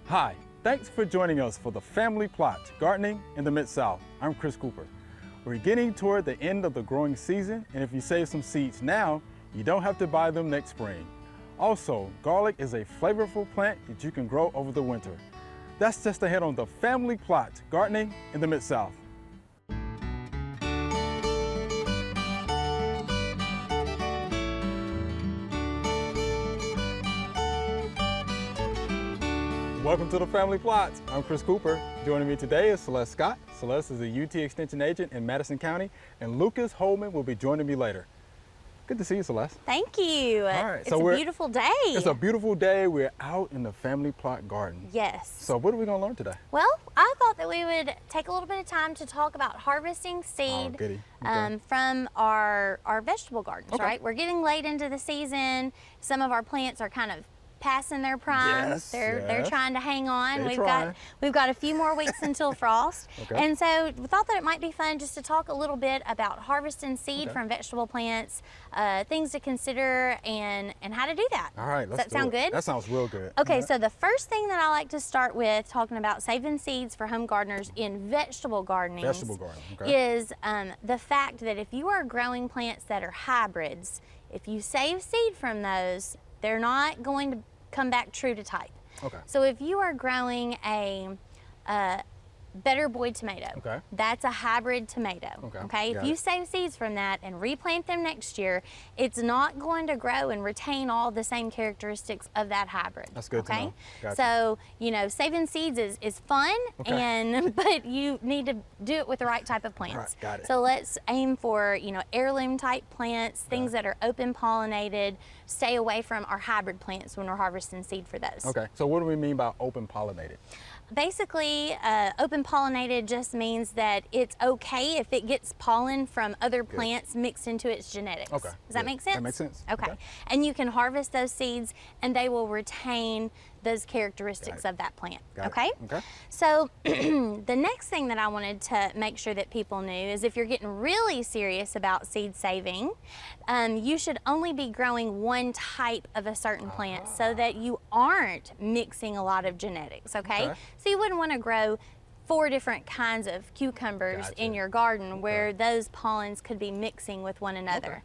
Hi, thanks for joining us for the Family Plot, Gardening in the Mid-South. I'm Chris Cooper. We're getting toward the end of the growing season, and if you save some seeds now, you don't have to buy them next spring. Also, garlic is a flavorful plant that you can grow over the winter. That's just ahead on the Family Plot, Gardening in the Mid-South. Welcome to the Family Plots. I'm Chris Cooper. Joining me today is Celeste Scott. Celeste is a UT Extension agent in Madison County, and Lucas Holman will be joining me later. Good to see you, Celeste. Thank you. All right, it's a beautiful day. It's a beautiful day. We're out in the Family Plot garden. Yes. So what are we going to learn today? Well, I thought that we would take a little bit of time to talk about harvesting seed from our vegetable gardens, right? We're getting late into the season. Some of our plants are kind of passing their prime. Yes, they're trying to hang on. We've got a few more weeks until frost. Okay. And so we thought that it might be fun just to talk a little bit about harvesting seed from vegetable plants, things to consider and how to do that. All right, Does that sound good? That sounds real good. Okay, so the first thing that I like to start with talking about saving seeds for home gardeners in vegetable gardening is the fact that if you are growing plants that are hybrids, if you save seed from those, they're not going to come back true to type. Okay. So if you are growing a Better Boy tomato, that's a hybrid tomato. Okay. If you save seeds from that and replant them next year, it's not going to grow and retain all the same characteristics of that hybrid. That's good to know. Gotcha. So, you know, saving seeds is fun, but you need to do it with the right type of plants. All right, got it. So let's aim for, you know, heirloom type plants, things that are open pollinated. Stay away from our hybrid plants when we're harvesting seed for those. Okay. So what do we mean by open pollinated? Basically, open pollinated just means that it's okay if it gets pollen from other plants mixed into its genetics. Okay. Does that make sense? That makes sense. Okay. And you can harvest those seeds and they will retain those characteristics of that plant. Okay? So the next thing that I wanted to make sure that people knew is if you're getting really serious about seed saving, you should only be growing one type of a certain plant so that you aren't mixing a lot of genetics, okay? So you wouldn't want to grow 4 different kinds of cucumbers in your garden where those pollens could be mixing with one another.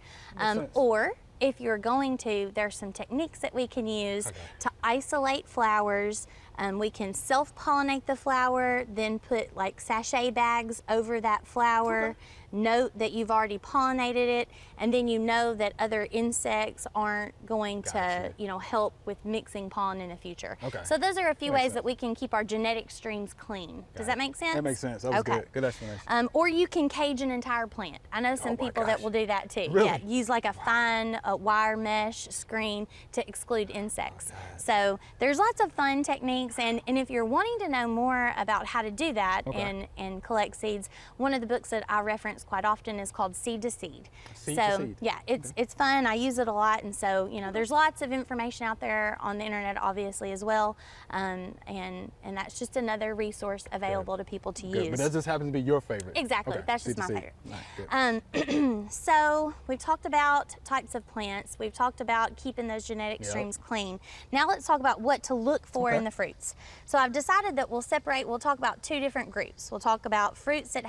Or if you're going to, there's some techniques that we can use to isolate flowers. We can self-pollinate the flower, then put like sachet bags over that flower. Note that you've already pollinated it, and then you know that other insects aren't going to, you know, help with mixing pollen in the future. So those are a few ways that we can keep our genetic streams clean. Does that make sense? That makes sense. That was good. Good explanation. Or you can cage an entire plant. I know some people that will do that too. Really? Yeah, use like a fine wire mesh screen to exclude insects. So there's lots of fun techniques, and if you're wanting to know more about how to do that and collect seeds, one of the books that I reference quite often is called Seed to Seed. Yeah, it's fun. I use it a lot, and so, you know, there's lots of information out there on the internet obviously as well, and that's just another resource available to people to use. But that just happens to be your favorite. Exactly. That's just my favorite. Right, so we've talked about types of plants. We've talked about keeping those genetic streams clean. Now let's talk about what to look for in the fruits. So I've decided that we'll talk about 2 different groups. We'll talk about fruits that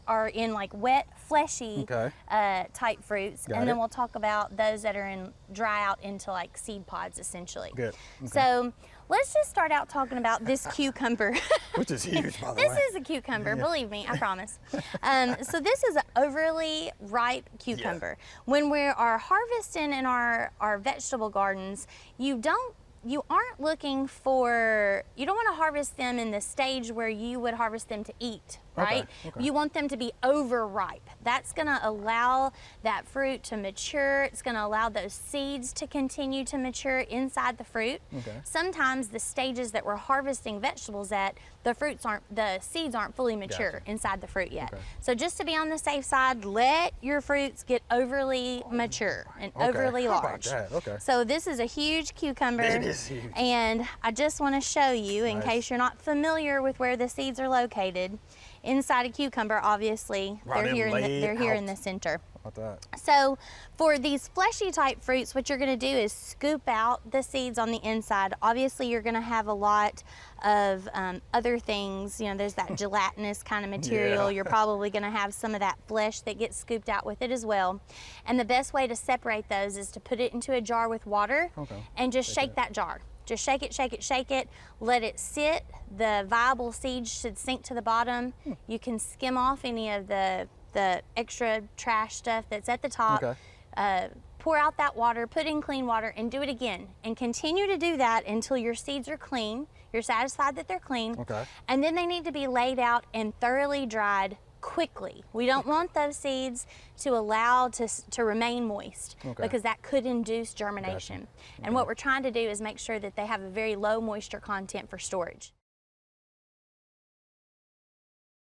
are in like wet, fleshy type fruits, and then we'll talk about those that are in dry out into like seed pods essentially. So let's just start out talking about this cucumber. Which is huge, by the way. This is a cucumber, believe me, I promise. So this is an overly ripe cucumber. When we are harvesting in our vegetable gardens, you aren't looking for, you don't want to harvest them in the stage where you would harvest them to eat, right? You want them to be overripe. That's going to allow that fruit to mature. It's going to allow those seeds to continue to mature inside the fruit. Sometimes the stages that we're harvesting vegetables at, the seeds aren't fully mature inside the fruit yet. So just to be on the safe side, let your fruits get overly mature and overly large. So this is a huge cucumber. It is huge. And I just want to show you, in case you're not familiar with where the seeds are located, inside a cucumber, obviously, they're here in the center. about that? So for these fleshy type fruits, what you're gonna do is scoop out the seeds on the inside. Obviously, you're gonna have a lot of other things. You know, there's that gelatinous kind of material. You're probably gonna have some of that flesh that gets scooped out with it as well. And the best way to separate those is to put it into a jar with water and just shake that jar. Just shake it, shake it, shake it, let it sit. The viable seeds should sink to the bottom. You can skim off any of the extra trash stuff that's at the top. Pour out that water, put in clean water, and do it again. And continue to do that until your seeds are clean. You're satisfied that they're clean. And then they need to be laid out and thoroughly dried quickly. We don't want those seeds to allow to remain moist because that could induce germination. And what we're trying to do is make sure that they have a very low moisture content for storage.